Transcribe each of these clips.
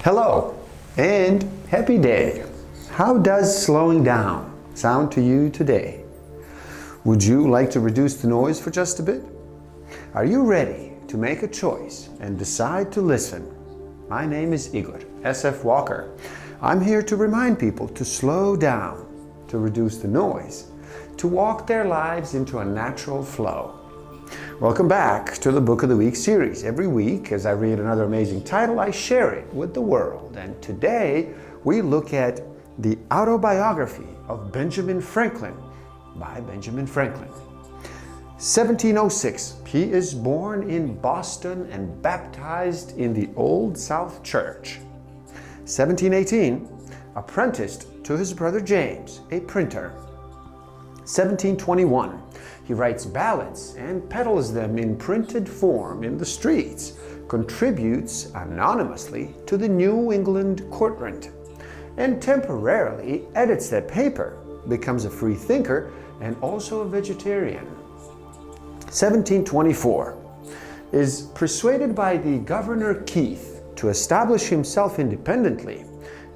Hello and happy day. How does slowing down sound to you today? Would you like to reduce the noise for just a bit? Are you ready to make a choice and decide to listen? My name is Igor S.F. Walker. I'm here to remind people to slow down, to reduce the noise, to walk their lives into a natural flow. Welcome back to the Book of the Week series. Every week, as I read another amazing title, I share it with the world. And today, we look at the Autobiography of Benjamin Franklin by Benjamin Franklin. 1706, he is born in Boston and baptized in the Old South Church. 1718, apprenticed to his brother James, a printer. 1721, he writes ballads and peddles them in printed form in the streets, contributes anonymously to the New England Court Rent, and temporarily edits that paper, becomes a free thinker and also a vegetarian. 1724, is persuaded by the Governor Keith to establish himself independently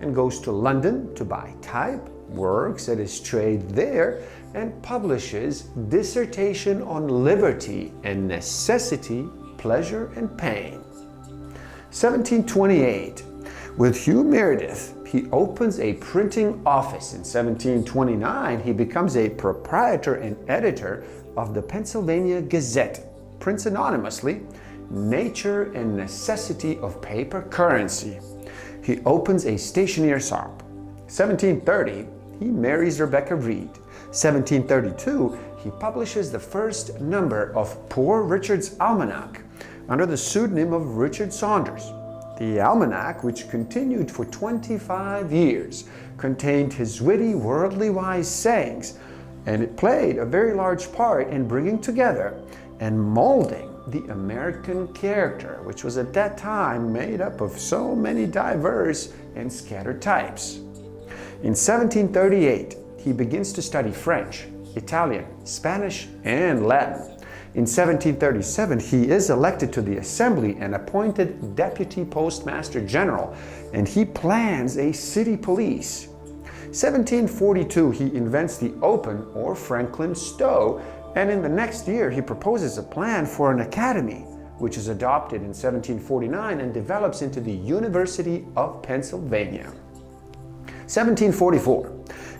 and goes to London to buy type, works at his trade there, and publishes Dissertation on Liberty and Necessity, Pleasure and Pain. 1728, with Hugh Meredith, he opens a printing office. In 1729, he becomes a proprietor and editor of the Pennsylvania Gazette, prints anonymously Nature and Necessity of Paper Currency. He opens a stationery shop. 1730, he marries Rebecca Reed. 1732, he publishes the first number of Poor Richard's Almanac under the pseudonym of Richard Saunders. The almanac, which continued for 25 years, contained his witty, worldly wise sayings, and it played a very large part in bringing together and molding the American character, which was at that time made up of so many diverse and scattered types. In 1738, he begins to study French, Italian, Spanish, and Latin. In 1737, he is elected to the Assembly and appointed Deputy Postmaster General, and he plans a city police. 1742, he invents the open or Franklin stove, and in the next year, he proposes a plan for an academy, which is adopted in 1749 and develops into the University of Pennsylvania. 1744,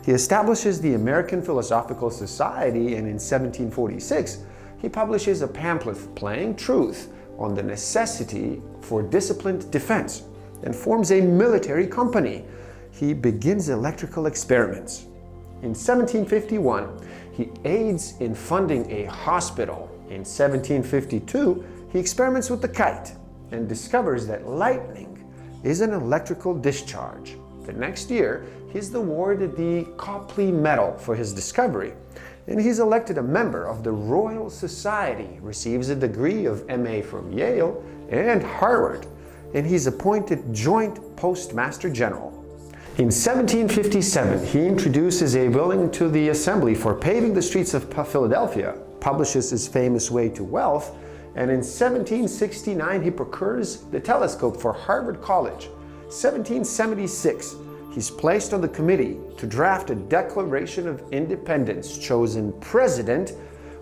he establishes the American Philosophical Society, and in 1746, he publishes a pamphlet playing truth on the necessity for disciplined defense and forms a military company. He begins electrical experiments. In 1751, he aids in funding a hospital. In 1752, he experiments with the kite and discovers that lightning is an electrical discharge. The next year, he's awarded the Copley Medal for his discovery, and he's elected a member of the Royal Society, receives a degree of MA from Yale and Harvard, and he's appointed Joint Postmaster General. In 1757, he introduces a bill to the Assembly for paving the streets of Philadelphia, publishes his famous Way to Wealth, and in 1769, he procures the telescope for Harvard College. 1776, he's placed on the committee to draft a Declaration of Independence, chosen president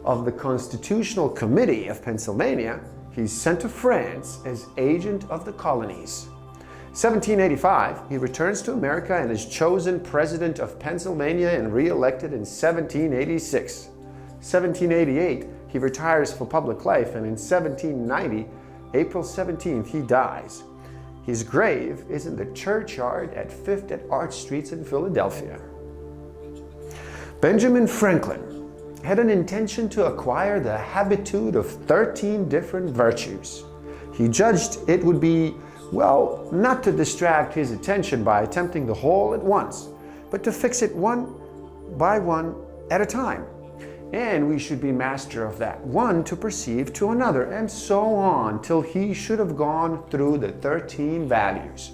of the Constitutional Committee of Pennsylvania. He's sent to France as agent of the colonies. 1785, he returns to America and is chosen president of Pennsylvania and re-elected in 1786. 1788, he retires for public life, and in 1790, April 17th, he dies. His grave is in the churchyard at 5th and Arch Streets in Philadelphia. Benjamin Franklin had an intention to acquire the habitude of 13 different virtues. He judged it would be, well, not to distract his attention by attempting the whole at once, but to fix it one by one at a time. And we should be master of that one to perceive to another, and so on, till he should have gone through the 13 values.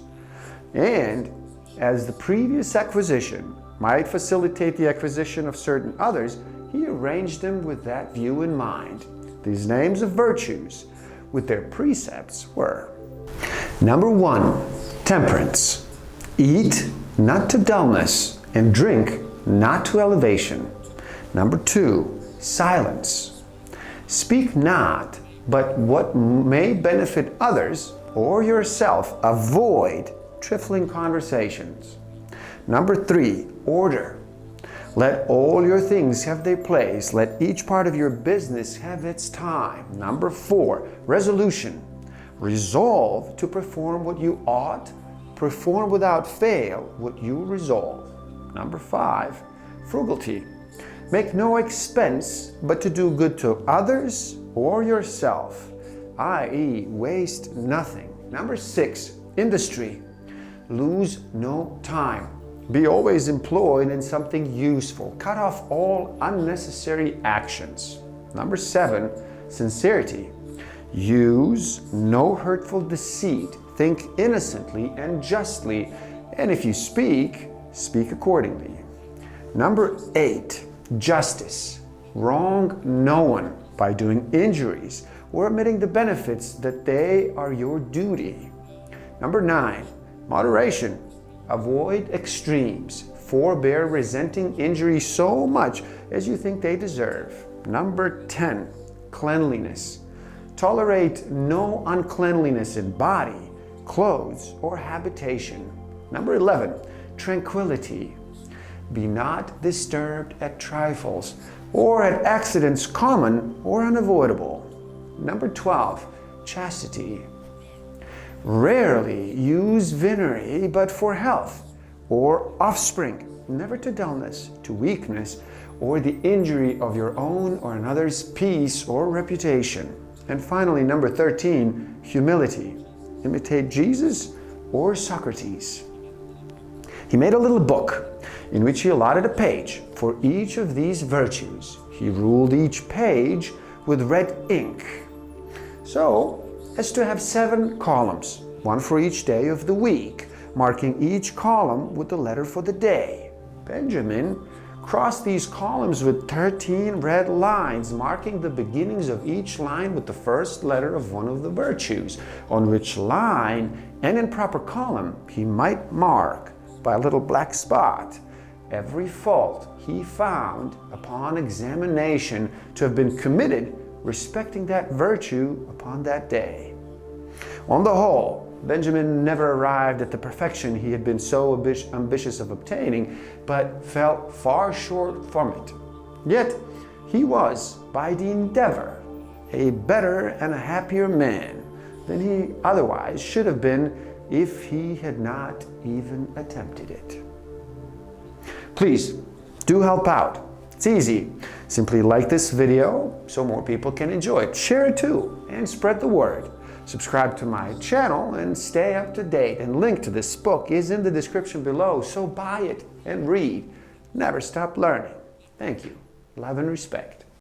And as the previous acquisition might facilitate the acquisition of certain others, he arranged them with that view in mind. These names of virtues with their precepts were: number 1, Temperance. Eat not to dullness, and drink not to elevation. Number 2, silence. Speak not, but what may benefit others or yourself. Avoid trifling conversations. Number 3, order. Let all your things have their place. Let each part of your business have its time. Number 4, resolution. Resolve to perform what you ought. Perform without fail what you resolve. Number 5, frugality. Make no expense but to do good to others or yourself, i.e., waste nothing. Number 6, industry. Lose no time. Be always employed in something useful. Cut off all unnecessary actions. Number 7, sincerity. Use no hurtful deceit. Think innocently and justly, and if you speak, speak accordingly. Number 8, justice. Wrong no one by doing injuries or omitting the benefits that they are your duty. Number 9, moderation. Avoid extremes. Forbear resenting injury so much as you think they deserve. Number 10, cleanliness. Tolerate no uncleanliness in body, clothes, or habitation. Number 11, tranquility. Be not disturbed at trifles or at accidents common or unavoidable. Number 12, chastity. Rarely use venery, but for health or offspring, never to dullness, to weakness, or the injury of your own or another's peace or reputation. And finally, number 13, humility. Imitate Jesus or Socrates. He made a little book in which he allotted a page for each of these virtues. He ruled each page with red ink, so as to have 7 columns, one for each day of the week, marking each column with the letter for the day. Benjamin crossed these columns with 13 red lines, marking the beginnings of each line with the first letter of one of the virtues, on which line and in proper column he might mark by a little black spot every fault he found upon examination to have been committed respecting that virtue upon that day. On the whole, Benjamin never arrived at the perfection he had been so ambitious of obtaining, but fell far short from it. Yet he was, by the endeavor, a better and a happier man than he otherwise should have been if he had not even attempted it. Please do help out. It's easy. Simply like this video so more people can enjoy it. Share it too and spread the word. Subscribe to my channel and stay up to date. And link to this book is in the description below, so buy it and read. Never stop learning. Thank you. Love and respect.